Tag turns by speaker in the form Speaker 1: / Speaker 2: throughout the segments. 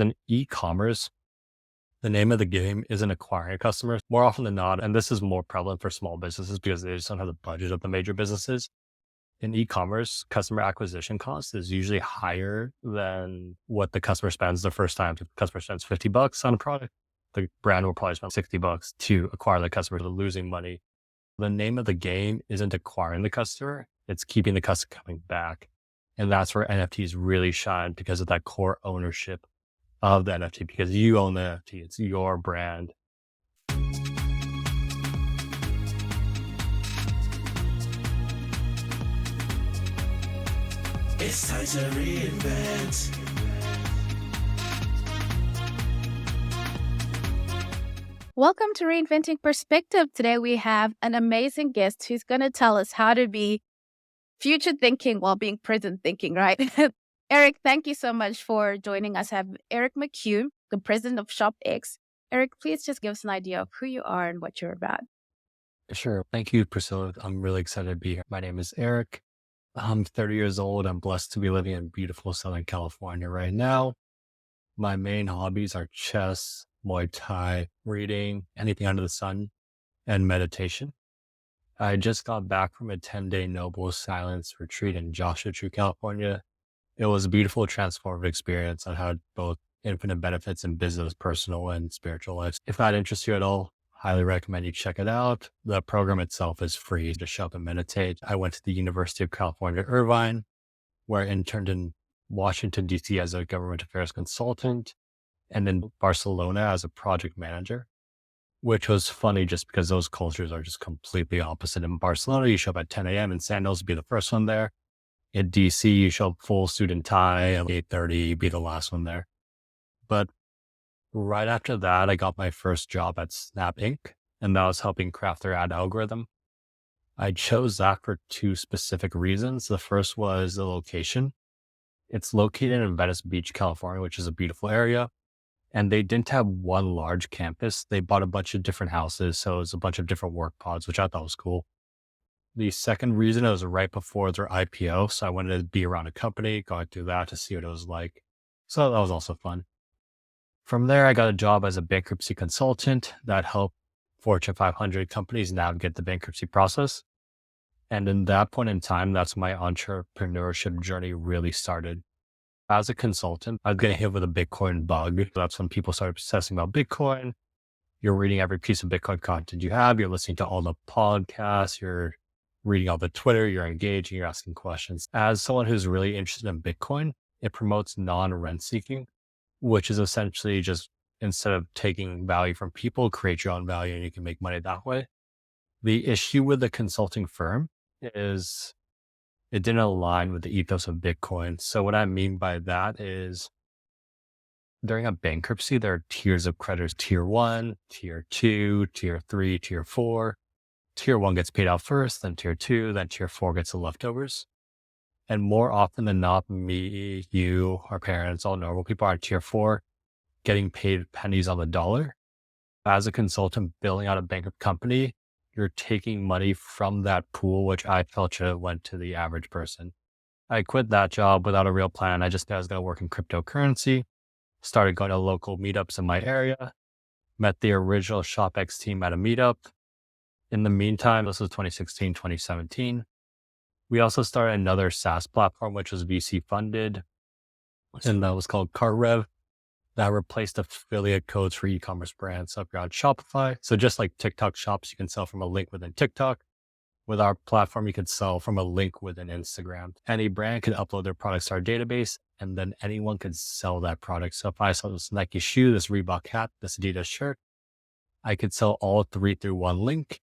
Speaker 1: In e-commerce, the name of the game isn't acquiring customers more often than not. And this is more prevalent for small businesses because they just don't have the budget of the major businesses. In e-commerce, customer acquisition cost is usually higher than what the customer spends the first time. If the customer spends $50 on a product, the brand will probably spend $60 to acquire the customer. They're losing money. The name of the game isn't acquiring the customer. It's keeping the customer coming back. And that's where NFTs really shine because of that core ownership of the NFT, because you own the NFT. It's your brand.
Speaker 2: It's time to reinvent.
Speaker 3: Welcome to Reinventing Perspective. Today we have an amazing guest who's going to tell us how to be future thinking while being present thinking, right? Eric, thank you so much for joining us. I have Eric McHugh, the president of SHOPX. Eric, please just give us an idea of who you are and what you're about.
Speaker 1: Sure. Thank you, Priscilla. I'm really excited to be here. My name is Eric. I'm 30 years old. I'm blessed to be living in beautiful Southern California right now. My main hobbies are chess, Muay Thai, reading, anything under the sun, and meditation. I just got back from a 10-day Noble Silence retreat in Joshua Tree, California. It was a beautiful, transformative experience. I had both infinite benefits in business, personal, and spiritual life. If that interests you at all, highly recommend you check it out. The program itself is free to show up and meditate. I went to the University of California, Irvine, where I interned in Washington, DC as a government affairs consultant, and in Barcelona as a project manager, which was funny just because those cultures are just completely opposite. In Barcelona, you show up at 10 a.m. in sandals, be the first one there. In DC, you show up full suit and tie at 8:30, be the last one there. But right after that, I got my first job at Snap Inc., and that was helping craft their ad algorithm. I chose that for two specific reasons. The first was the location. It's located in Venice Beach, California, which is a beautiful area. And they didn't have one large campus. They bought a bunch of different houses. So it was a bunch of different work pods, which I thought was cool. The second reason, it was right before their IPO. So I wanted to be around a company, going through that to see what it was like. So that was also fun. From there, I got a job as a bankruptcy consultant that helped Fortune 500 companies navigate the bankruptcy process. And in that point in time, that's when my entrepreneurship journey really started. As a consultant, I was getting hit with a Bitcoin bug. That's when people started obsessing about Bitcoin. You're reading every piece of Bitcoin content you have. You're listening to all the podcasts. You're reading all the Twitter. You're engaging. You're asking questions. As someone who's really interested in Bitcoin, it promotes non-rent seeking, which is essentially just instead of taking value from people, create your own value and you can make money that way. The issue with the consulting firm is it didn't align with the ethos of Bitcoin. So what I mean by that is during a bankruptcy, there are tiers of creditors: tier 1, tier 2, tier 3, tier 4. Tier 1 gets paid out first, then tier 2, then tier 4 gets the leftovers. And more often than not, me, you, our parents, all normal people are tier 4, getting paid pennies on the dollar. As a consultant building out a bankrupt company, you're taking money from that pool, which I felt should have went to the average person. I quit that job without a real plan. I just knew I was going to work in cryptocurrency, started going to local meetups in my area, met the original ShopX team at a meetup. In the meantime, this was 2016, 2017. We also started another SaaS platform, which was VC-funded, and that was called CartRev. That replaced affiliate codes for e-commerce brands. So if you're on Shopify, so just like TikTok shops, you can sell from a link within TikTok. With our platform, you can sell from a link within Instagram. Any brand can upload their products to our database, and then anyone can sell that product. So if I sell this Nike shoe, this Reebok hat, this Adidas shirt, I could sell all three through one link.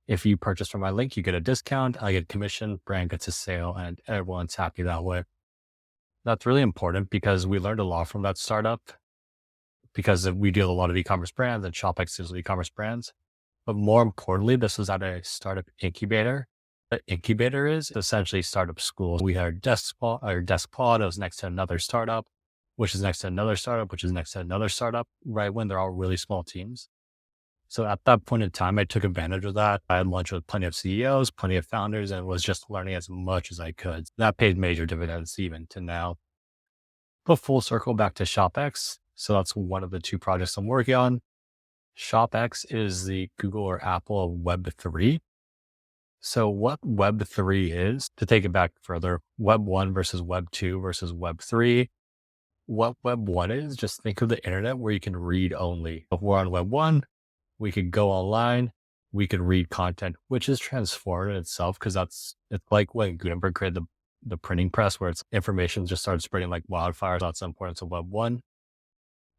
Speaker 1: If you purchase from my link, you get a discount, I get a commission, brand gets a sale, and everyone's happy that way. That's really important because we learned a lot from that startup because we deal with a lot of e-commerce brands and ShopX deals with e-commerce brands. But more importantly, this was at a startup incubator. The incubator is essentially startup school. We had desk pod. It was next to another startup, which is next to another startup, which is next to another startup, right when they're all really small teams. So at that point in time, I took advantage of that. I had lunch with plenty of CEOs, plenty of founders, and was just learning as much as I could. That paid major dividends even to now. But full circle back to ShopX. So that's one of the two projects I'm working on. ShopX is the Google or Apple of Web3. So what Web3 is, to take it back further, Web 1 versus Web 2 versus Web 3. What Web 1 is, just think of the internet where you can read only. If we're on Web 1, we could go online, we could read content, which is transformed in itself because it's like when Gutenberg created the printing press where it's information just started spreading like wildfire. That's the importance of Web 1.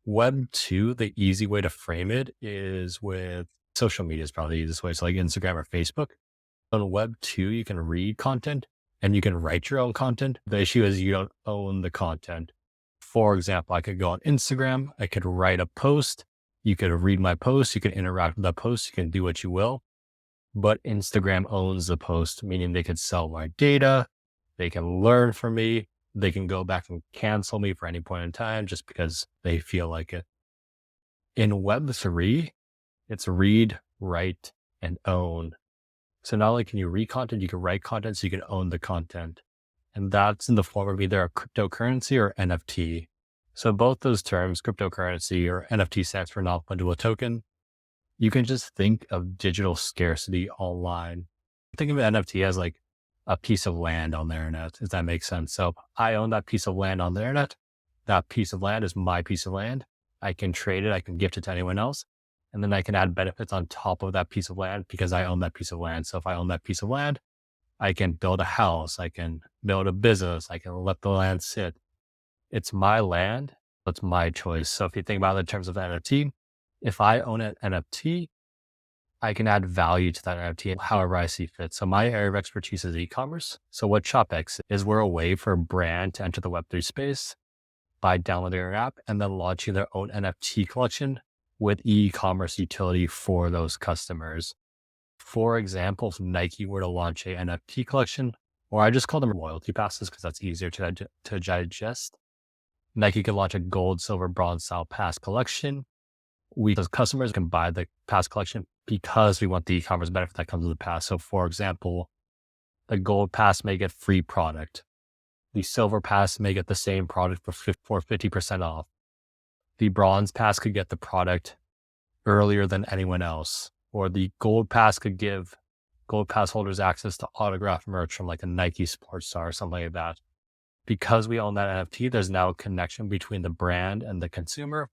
Speaker 1: Web 2, the easy way to frame it is with social media is probably the easiest way. So like Instagram or Facebook. On Web 2, you can read content and you can write your own content. The issue is you don't own the content. For example, I could go on Instagram, I could write a post, you could read my post, you can interact with that post, you can do what you will, but Instagram owns the post, meaning they could sell my data, they can learn from me, they can go back and cancel me for any point in time just because they feel like it. In Web 3, it's read, write, and own. So not only can you read content, you can write content, so you can own the content. And that's in the form of either a cryptocurrency or NFT. So both those terms, cryptocurrency or NFT, stands for non-fungible token. You can just think of digital scarcity online. Think of an NFT as like a piece of land on the internet, if that makes sense. So I own that piece of land on the internet. That piece of land is my piece of land. I can trade it. I can gift it to anyone else. And then I can add benefits on top of that piece of land because I own that piece of land. So if I own that piece of land, I can build a house, I can build a business, I can let the land sit. It's my land, it's my choice. So if you think about it in terms of the NFT, if I own an NFT, I can add value to that NFT however I see fit. So my area of expertise is e-commerce. So what ShopX is, we're a way for a brand to enter the Web3 space by downloading our app and then launching their own NFT collection with e-commerce utility for those customers. For example, if Nike were to launch a NFT collection, or I just call them loyalty passes because that's easier to digest. Nike could launch a gold, silver, bronze style pass collection. We as customers can buy the pass collection because we want the e-commerce benefit that comes with the pass. So for example, the gold pass may get free product. The silver pass may get the same product for 50% off. The bronze pass could get the product earlier than anyone else. Or the gold pass could give gold pass holders access to autographed merch from like a Nike sports star or something like that. Because we own that NFT, there's now a connection between the brand and the consumer.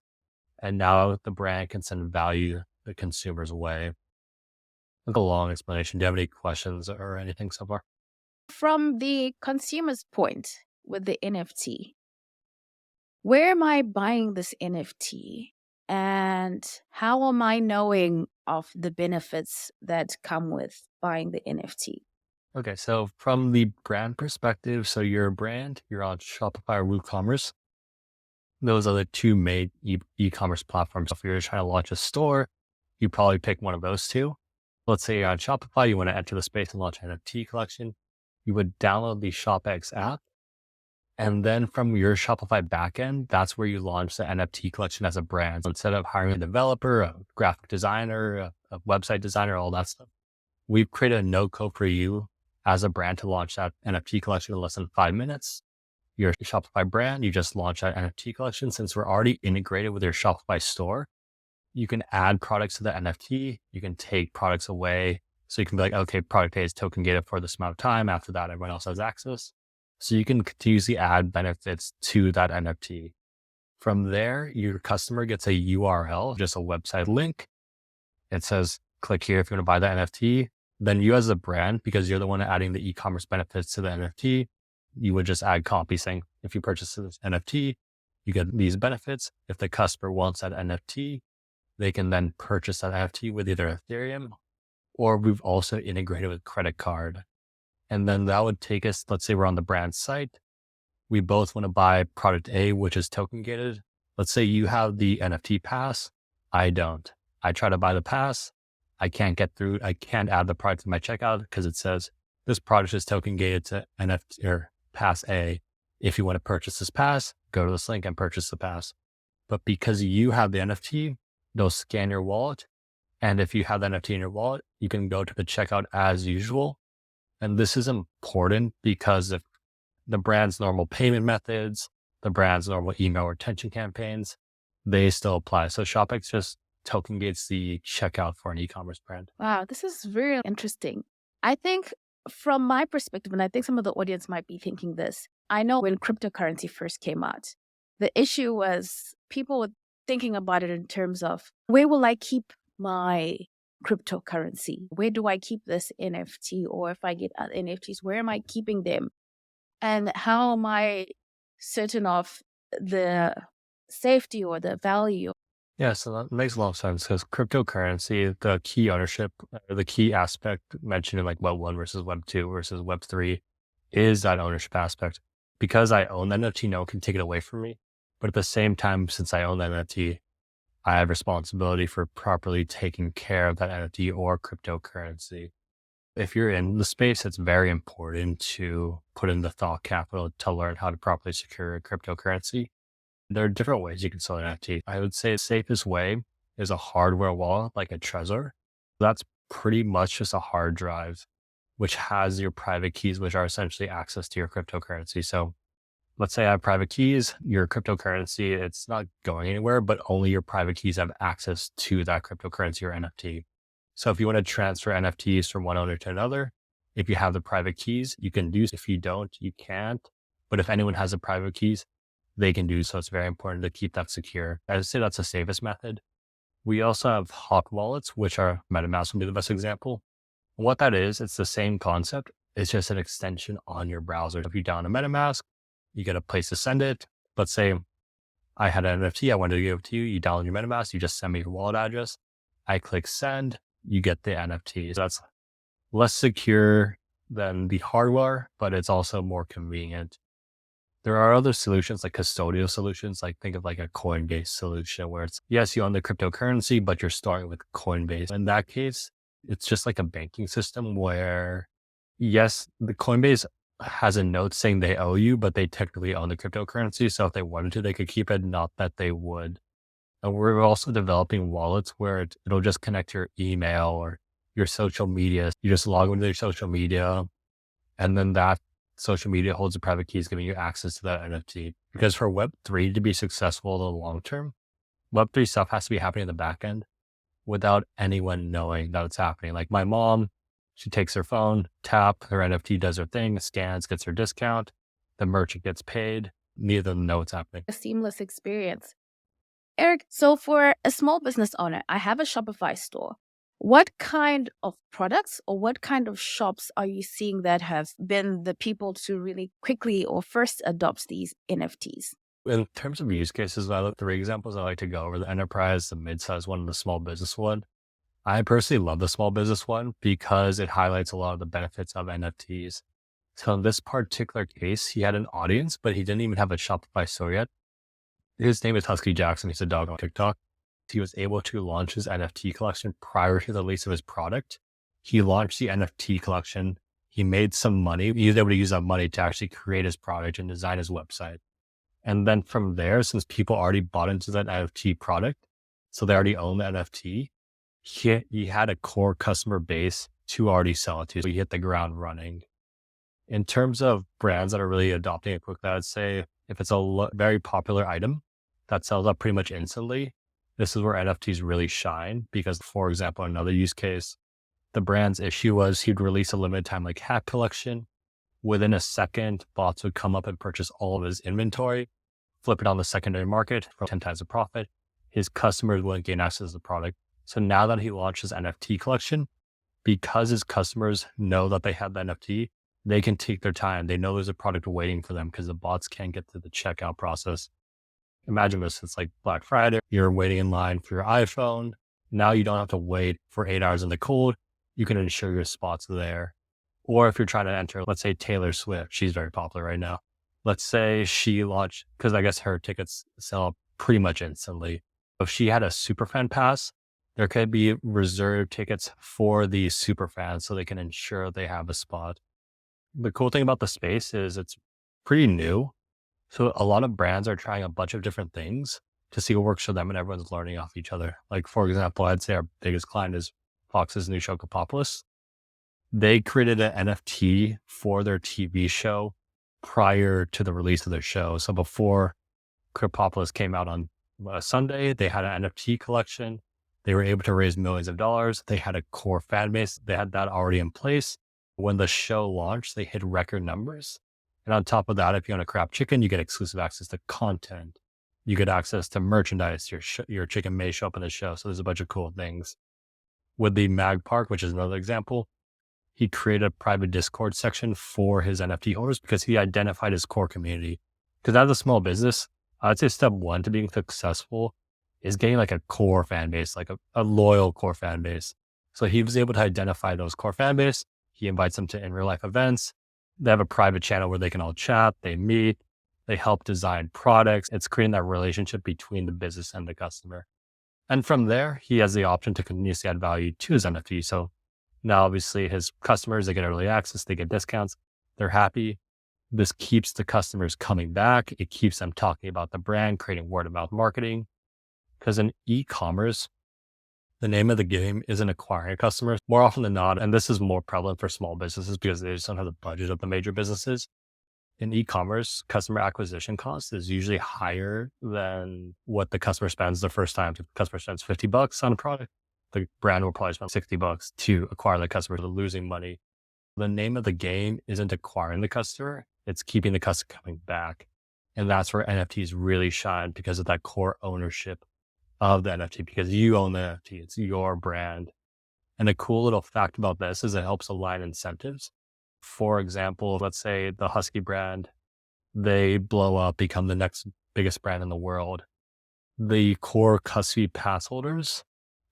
Speaker 1: And now the brand can send value the consumer's way. That's a long explanation. Do you have any questions or anything so far?
Speaker 3: From the consumer's point with the NFT, where am I buying this NFT? And how am I knowing of the benefits that come with buying the NFT?
Speaker 1: Okay, so from the brand perspective, so you're a brand, you're on Shopify or WooCommerce. Those are the two main e-commerce platforms. If you're trying to launch a store, you probably pick one of those two. Let's say you're on Shopify, you want to enter the space and launch an NFT collection. You would download the ShopX app. And then from your Shopify backend, that's where you launch the NFT collection as a brand. So instead of hiring a developer, a graphic designer, a website designer, all that stuff, we've created a no code for you as a brand to launch that NFT collection in less than 5 minutes. Your Shopify brand, you just launch that NFT collection. Since we're already integrated with your Shopify store, you can add products to the NFT. You can take products away. So you can be like, okay, product A is token gated for this amount of time. After that, everyone else has access. So you can continuously add benefits to that NFT. From there, your customer gets a URL, just a website link. It says, click here if you want to buy the NFT. Then you as a brand, because you're the one adding the e-commerce benefits to the NFT, you would just add copy saying, if you purchase this NFT, you get these benefits. If the customer wants that NFT, they can then purchase that NFT with either Ethereum, or we've also integrated with credit card. And then that would take us, let's say we're on the brand site. We both want to buy product A, which is token gated. Let's say you have the NFT pass. I don't. I try to buy the pass. I can't get through. I can't add the product to my checkout because it says this product is token gated to NFT or pass A. If you want to purchase this pass, go to this link and purchase the pass. But because you have the NFT, they'll scan your wallet. And if you have the NFT in your wallet, you can go to the checkout as usual. And this is important because if the brand's normal payment methods, the brand's normal email retention campaigns, they still apply. So ShopX just token gates the checkout for an e-commerce brand.
Speaker 3: Wow, this is very interesting. I think from my perspective, and I think some of the audience might be thinking this, I know when cryptocurrency first came out, the issue was people were thinking about it in terms of where will I keep my cryptocurrency? Where do I keep this NFT? Or if I get NFTs, where am I keeping them? And how am I certain of the safety or the value?
Speaker 1: Yeah, so that makes a lot of sense because cryptocurrency, the key ownership, or the key aspect mentioned in like Web 1 versus Web 2 versus Web 3 is that ownership aspect. Because I own the NFT, no one can take it away from me. But at the same time, since I own that NFT, I have responsibility for properly taking care of that NFT or cryptocurrency. If you're in the space, it's very important to put in the thought capital to learn how to properly secure a cryptocurrency. There are different ways you can sell an NFT. I would say the safest way is a hardware wallet, like a Trezor. That's pretty much just a hard drive, which has your private keys, which are essentially access to your cryptocurrency. So let's say I have private keys, your cryptocurrency, it's not going anywhere, but only your private keys have access to that cryptocurrency or NFT. So if you want to transfer NFTs from one owner to another, if you have the private keys, you can do. If you don't, you can't. But if anyone has the private keys, they can do so. It's very important to keep that secure. I would say that's the safest method. We also have hot wallets, which are MetaMask would be the best example. What that is, it's the same concept. It's just an extension on your browser. If you download a MetaMask, you get a place to send it. Let's say I had an NFT, I wanted to give it to you. You download your MetaMask, you just send me your wallet address. I click send, you get the NFT. So that's less secure than the hardware, but it's also more convenient. There are other solutions like custodial solutions, like think of like a Coinbase solution where it's, yes, you own the cryptocurrency, but you're starting with Coinbase. In that case, it's just like a banking system where, yes, the Coinbase has a note saying they owe you, but they technically own the cryptocurrency. So if they wanted to, they could keep it, not that they would. And we're also developing wallets where it'll just connect your email or your social media. You just log into your social media, and then that social media holds the private keys, giving you access to that NFT. Because for Web3 to be successful in the long term, Web3 stuff has to be happening in the back end without anyone knowing that it's happening. Like my mom, she takes her phone, tap, her NFT does her thing, scans, gets her discount, the merchant gets paid. Neither of them know what's happening.
Speaker 3: A seamless experience. Eric, so for a small business owner, I have a Shopify store. What kind of products or what kind of shops are you seeing that have been the people to really quickly or first adopt these NFTs?
Speaker 1: In terms of use cases, I look 3 examples I like to go over: the enterprise, the mid-size one, and the small business one. I personally love the small business one because it highlights a lot of the benefits of NFTs. So in this particular case, he had an audience, but he didn't even have a Shopify store yet. His name is Husky Jackson. He's a dog on TikTok. He was able to launch his NFT collection prior to the release of his product. He launched the NFT collection. He made some money. He was able to use that money to actually create his product and design his website. And then from there, since people already bought into that NFT product, so they already own the NFT, he had a core customer base to already sell it to. So he hit the ground running. In terms of brands that are really adopting it quickly, I'd say if it's a very popular item that sells out pretty much instantly, this is where NFTs really shine. Because, for example, another use case, the brand's issue was he'd release a limited time like hat collection. Within a second, bots would come up and purchase all of his inventory, flip it on the secondary market for 10 times the profit. His customers wouldn't gain access to the product. So now that he launched his NFT collection, because his customers know that they have the NFT, they can take their time. They know there's a product waiting for them because the bots can't get to the checkout process. Imagine this, it's like Black Friday, you're waiting in line for your iPhone. Now you don't have to wait for 8 hours in the cold. You can ensure your spot's there. Or if you're trying to enter, let's say Taylor Swift, she's very popular right now. Let's say she launched, because I guess her tickets sell pretty much instantly. If she had a superfan pass, there could be reserved tickets for the superfans so they can ensure they have a spot. The cool thing about the space is it's pretty new. So a lot of brands are trying a bunch of different things to see what works for them, and everyone's learning off each other. Like, for example, I'd say our biggest client is Fox's new show, Kapopolis. They created an NFT for their TV show prior to the release of the show. So before Cryptopolis came out on Sunday, they had an NFT collection. They were able to raise millions of dollars. They had a core fan base. They had that already in place. When the show launched, they hit record numbers. And on top of that, if you own a crab chicken, you get exclusive access to content. You get access to merchandise. Your chicken may show up in the show. So there's a bunch of cool things. With the Mag Park, which is another example, he created a private Discord section for his NFT holders because he identified his core community. Because as a small business, I'd say step one to being successful is getting like a core fan base, like a loyal core fan base. So he was able to identify those core fan base. He invites them to in real life events. They have a private channel where they can all chat, they meet, they help design products. It's creating that relationship between the business and the customer. And from there, he has the option to continuously add value to his NFT. So now obviously his customers, they get early access, they get discounts, they're happy. This keeps the customers coming back. It keeps them talking about the brand, creating word of mouth marketing. Because in e-commerce, the name of the game isn't acquiring customers more often than not. And this is more prevalent for small businesses because they just don't have the budget of the major businesses. In e-commerce, customer acquisition cost is usually higher than what the customer spends the first time. If the customer spends $50 on a product, the brand will probably spend $60 to acquire the customer. They're losing money. The name of the game isn't acquiring the customer. It's keeping the customer coming back. And that's where NFTs really shine because of that core ownership of the NFT, because you own the NFT. It's your brand. And a cool little fact about this is it helps align incentives. For example, let's say the Husky brand, they blow up, become the next biggest brand in the world. The core Husky pass holders,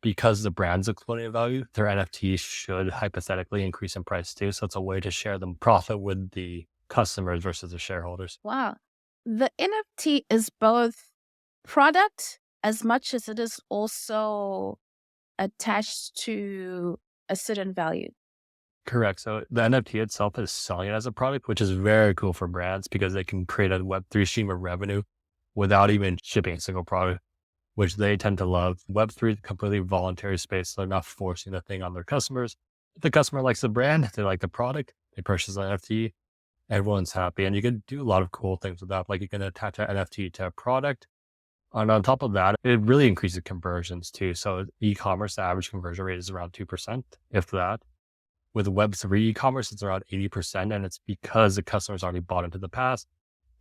Speaker 1: because the brand's exploding in value, their NFTs should hypothetically increase in price too. So it's a way to share the profit with the customers versus the shareholders.
Speaker 3: Wow. The NFT is both product as much as it is also attached to a certain value.
Speaker 1: Correct. So the NFT itself is selling it as a product, which is very cool for brands because they can create a Web3 stream of revenue without even shipping a single product, which they tend to love. Web3 is a completely voluntary space. So they're not forcing the thing on their customers. If the customer likes the brand, they like the product, they purchase an NFT, everyone's happy. And you can do a lot of cool things with that. Like you can attach an NFT to a product. And on top of that, it really increases conversions too. So e-commerce, the average conversion rate is around 2%, if that. With Web3 e-commerce, it's around 80%. And it's because the customers already bought into the past.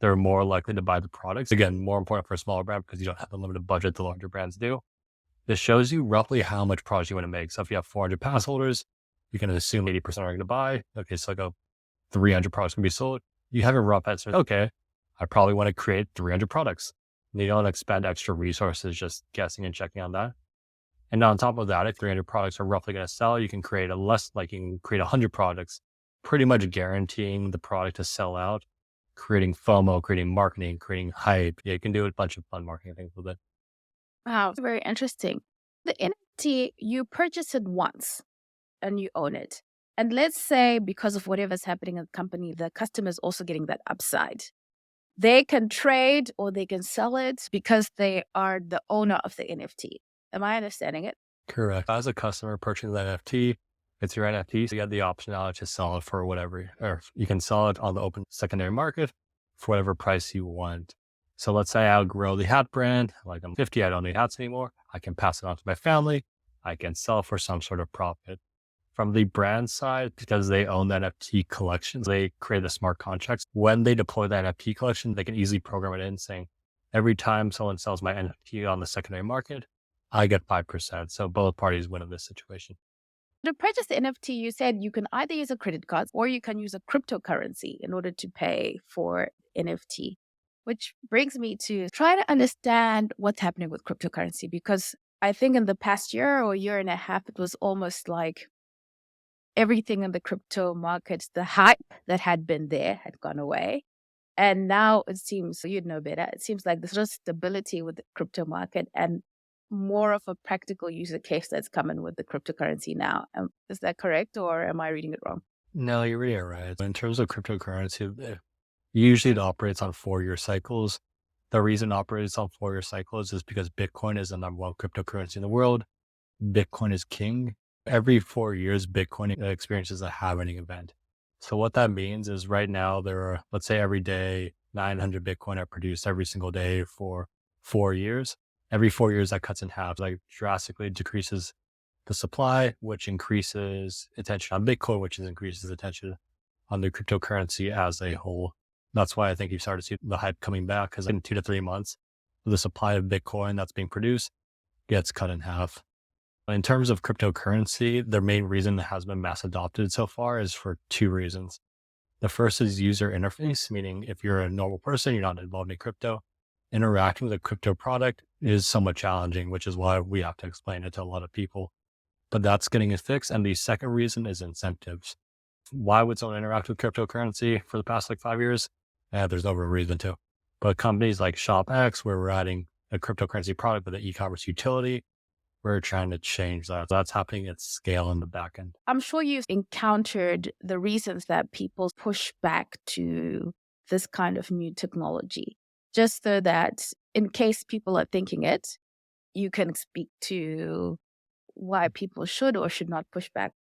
Speaker 1: They're more likely to buy the products. Again, more important for a smaller brand because you don't have the limited budget the larger brands do. This shows you roughly how much products you want to make. So if you have 400 pass holders, you can assume 80% are going to buy. Okay, so like 300 products can be sold. You have a rough estimate. Okay, I probably want to create 300 products. And you don't expend extra resources just guessing and checking on that. And on top of that, if 300 products are roughly going to sell, you can create you can create 100 products, pretty much guaranteeing the product to sell out, creating FOMO, creating marketing, creating hype. Yeah, you can do a bunch of fun marketing things with it.
Speaker 3: Wow, very interesting. The NFT, you purchase it once and you own it. And let's say because of whatever's happening in the company, the customer is also getting that upside. They can trade or they can sell it because they are the owner of the NFT. Am I understanding it?
Speaker 1: Correct. As a customer purchasing the NFT, it's your NFT. So you have the optionality to sell it for whatever, or you can sell it on the open secondary market for whatever price you want. So let's say I outgrow the hat brand, like I'm 50, I don't need hats anymore. I can pass it on to my family. I can sell for some sort of profit. From the brand side, because they own the NFT collections, they create the smart contracts. When they deploy the NFT collection, they can easily program it in saying, every time someone sells my NFT on the secondary market, I get 5%. So both parties win in this situation.
Speaker 3: To purchase the NFT, you said you can either use a credit card or you can use a cryptocurrency in order to pay for NFT, which brings me to try to understand what's happening with cryptocurrency, because I think in the past year or year and a half, it was almost like everything in the crypto markets, the hype that had been there had gone away. And now it seems, you'd know better, it seems like there's just stability with the crypto market and more of a practical user case that's coming with the cryptocurrency now. Is that correct, or am I reading it wrong?
Speaker 1: No, you're really right. In terms of cryptocurrency, usually it operates on 4-year cycles. The reason it operates on 4-year cycles is because Bitcoin is the number one cryptocurrency in the world. Bitcoin is king. Every 4 years, Bitcoin experiences a halving event. So what that means is right now there are, let's say every day, 900 Bitcoin are produced every single day for 4 years. Every 4 years that cuts in half, like drastically decreases the supply, which increases attention on Bitcoin, which increases attention on the cryptocurrency as a whole. That's why I think you started to see the hype coming back, because in 2 to 3 months, the supply of Bitcoin that's being produced gets cut in half. In terms of cryptocurrency, the main reason it has been mass adopted so far is for two reasons. The first is user interface, meaning if you're a normal person, you're not involved in crypto, interacting with a crypto product is somewhat challenging, which is why we have to explain it to a lot of people. But that's getting it fixed. And the second reason is incentives. Why would someone interact with cryptocurrency for the past 5 years? There's no real reason to. But companies like SHOPX, where we're adding a cryptocurrency product with an e-commerce utility, we're trying to change that. So that's happening at scale in the back end.
Speaker 3: I'm sure you've encountered the reasons that people push back to this kind of new technology, just so that in case people are thinking it, you can speak to why people should or should not push back.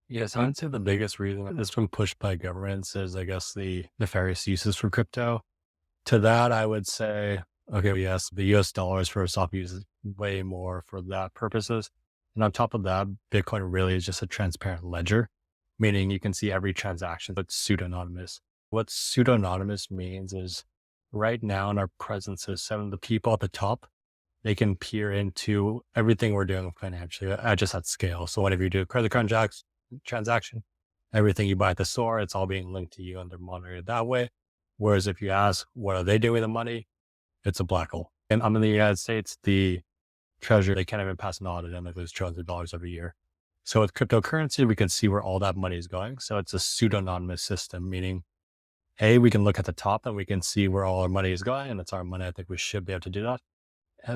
Speaker 1: Yes, I would say the biggest reason it's been pushed by governments is, I guess, the nefarious uses for crypto. To that, I would say, okay, yes, the US dollars for soft use is way more for that purposes. And on top of that, Bitcoin really is just a transparent ledger, meaning you can see every transaction, but pseudonymous. What pseudonymous means is right now in our present system, the people at the top, they can peer into everything we're doing financially just at scale. So whenever you do a credit card transaction, everything you buy at the store, it's all being linked to you and they're monitored that way. Whereas if you ask, what are they doing with the money? It's a black hole. And I'm in the United States, the treasury, they can't even pass an audit and they lose trillions of dollars every year. So with cryptocurrency, we can see where all that money is going. So it's a pseudonymous system, meaning A, we can look at the top and we can see where all our money is going, and it's our money. I think we should be able to do that.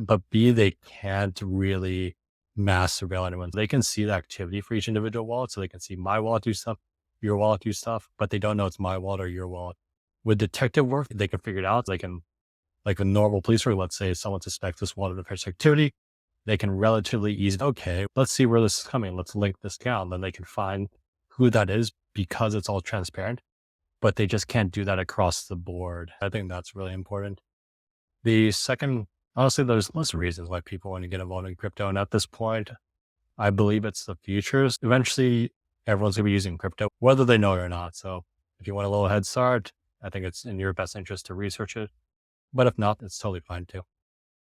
Speaker 1: But B, they can't really mass surveil anyone. They can see the activity for each individual wallet. So they can see my wallet do stuff, your wallet do stuff, but they don't know it's my wallet or your wallet. With detective work, they can figure it out. They can, like a normal police work, let's say someone suspects this wallet of nefarious activity, they can relatively easily, okay, let's see where this is coming. Let's link this down. Then they can find who that is because it's all transparent, but they just can't do that across the board. I think that's really important. The second, honestly, there's lots of reasons why people want to get involved in crypto. And at this point, I believe it's the future. Eventually, everyone's going to be using crypto, whether they know it or not. So if you want a little head start, I think it's in your best interest to research it. But if not, it's totally fine too.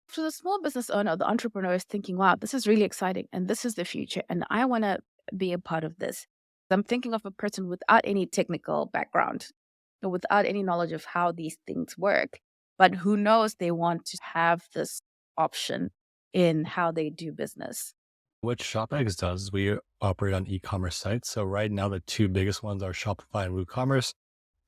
Speaker 3: So the small business owner, the entrepreneur is thinking, wow, this is really exciting and this is the future and I want to be a part of this. I'm thinking of a person without any technical background or without any knowledge of how these things work, but who knows they want to have this option in how they do business.
Speaker 1: What ShopX does is we operate on e-commerce sites. So right now, the two biggest ones are Shopify and WooCommerce.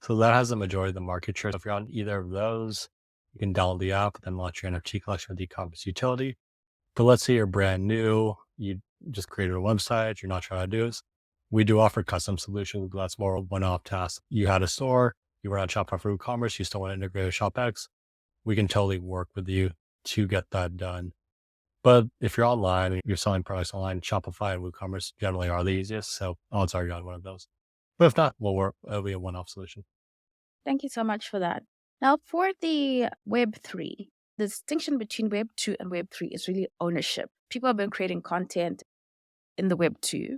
Speaker 1: So that has the majority of the market share. So if you're on either of those, you can download the app, then launch your NFT collection with the e-commerce utility. But let's say you're brand new, you just created a website, you're not sure how to do this. We do offer custom solutions, but that's more a one-off task. You had a store, you were on Shopify for WooCommerce, you still want to integrate with ShopX. We can totally work with you to get that done. But if you're online and you're selling products online, Shopify and WooCommerce generally are the easiest. So odds are you're on one of those. But if not, it'll be a one-off solution.
Speaker 3: Thank you so much for that. Now, for the Web3, the distinction between Web2 and Web3 is really ownership. People have been creating content in the Web2,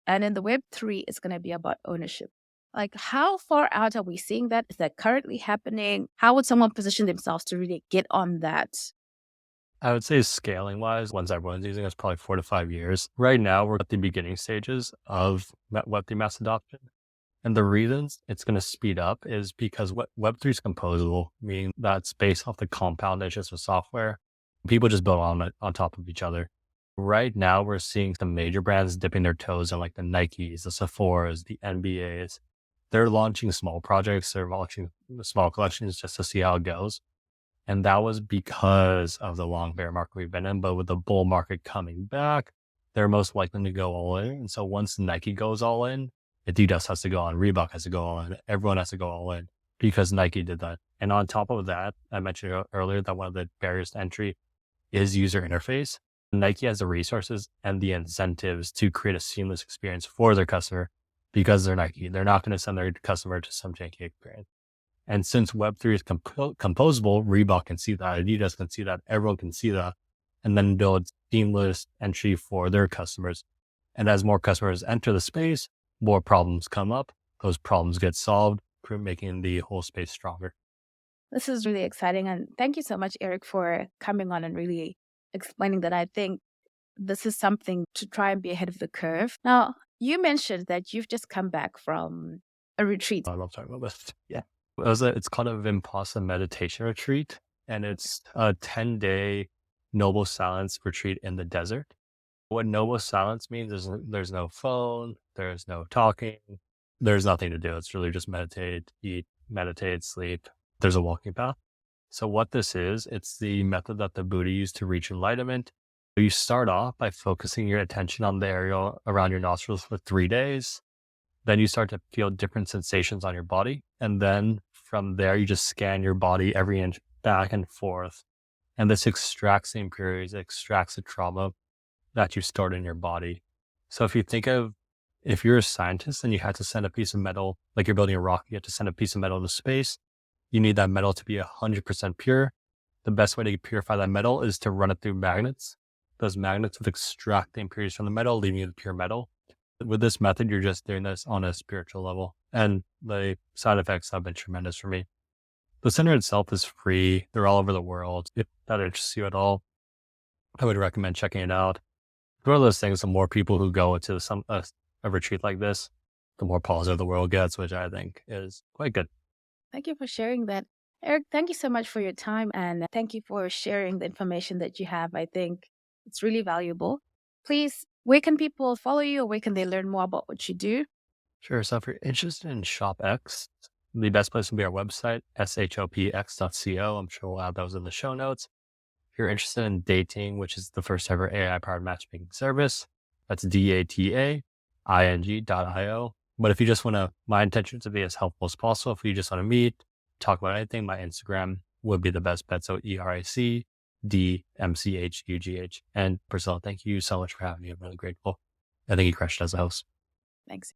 Speaker 3: and in the Web3, it's going to be about ownership. Like, how far out are we seeing that? Is that currently happening? How would someone position themselves to really get on that?
Speaker 1: I would say scaling wise, once everyone's using it, it's probably 4 to 5 years. Right now, we're at the beginning stages of Web3 mass adoption. And the reasons it's going to speed up is because Web3 is composable, meaning that's based off the compound edges of software. People just build on it on top of each other. Right now, we're seeing some major brands dipping their toes in, like the Nikes, the Sephoras, the NBAs. They're launching small projects. They're launching small collections just to see how it goes. And that was because of the long bear market we've been in. But with the bull market coming back, they're most likely to go all in. And so once Nike goes all in, Adidas has to go on, Reebok has to go all in, everyone has to go all in because Nike did that. And on top of that, I mentioned earlier that one of the barriers to entry is user interface. Nike has the resources and the incentives to create a seamless experience for their customer because they're Nike. They're not going to send their customer to some janky experience. And since Web3 is composable, Reebok can see that, Adidas can see that, everyone can see that, and then build seamless entry for their customers. And as more customers enter the space, more problems come up. Those problems get solved, making the whole space stronger.
Speaker 3: This is really exciting. And thank you so much, Eric, for coming on and really explaining that. I think this is something to try and be ahead of the curve. Now, you mentioned that you've just come back from a retreat.
Speaker 1: I love talking about this. Yeah. It's called a Vipassana meditation retreat, and it's a 10-day noble silence retreat in the desert. What noble silence means is there's no phone, there's no talking, there's nothing to do. It's really just meditate, eat, meditate, sleep. There's a walking path. So what this is, it's the method that the Buddha used to reach enlightenment. You start off by focusing your attention on the area around your nostrils for 3 days. Then you start to feel different sensations on your body. And then from there, you just scan your body every inch back and forth. And this extracts the impurities, extracts the trauma that you stored in your body. So if you think of, if you're a scientist and you had to send a piece of metal, like you're building a rocket, you have to send a piece of metal to space, you need that metal to be 100% pure. The best way to purify that metal is to run it through magnets. Those magnets would extract the impurities from the metal, leaving you the pure metal. With this method, you're just doing this on a spiritual level. And the side effects have been tremendous for me. The center itself is free. They're all over the world. If that interests you at all, I would recommend checking it out. It's one of those things, the more people who go into a retreat like this, the more positive the world gets, which I think is quite good.
Speaker 3: Thank you for sharing that. Eric, thank you so much for your time, and thank you for sharing the information that you have. I think it's really valuable. Please, where can people follow you, or where can they learn more about what you do?
Speaker 1: Sure. So if you're interested in SHOPX, the best place will be our website, shopx.co. I'm sure we'll add those in the show notes. If you're interested in dating, which is the first ever AI-powered matchmaking service, that's dating.io. But if you just want to, my intention is to be as helpful as possible. If you just want to meet, talk about anything, my Instagram would be the best bet. So ERICDMCHUGH. And Priscilla, thank you so much for having me. I'm really grateful. I think you crushed as a host.
Speaker 3: Thanks.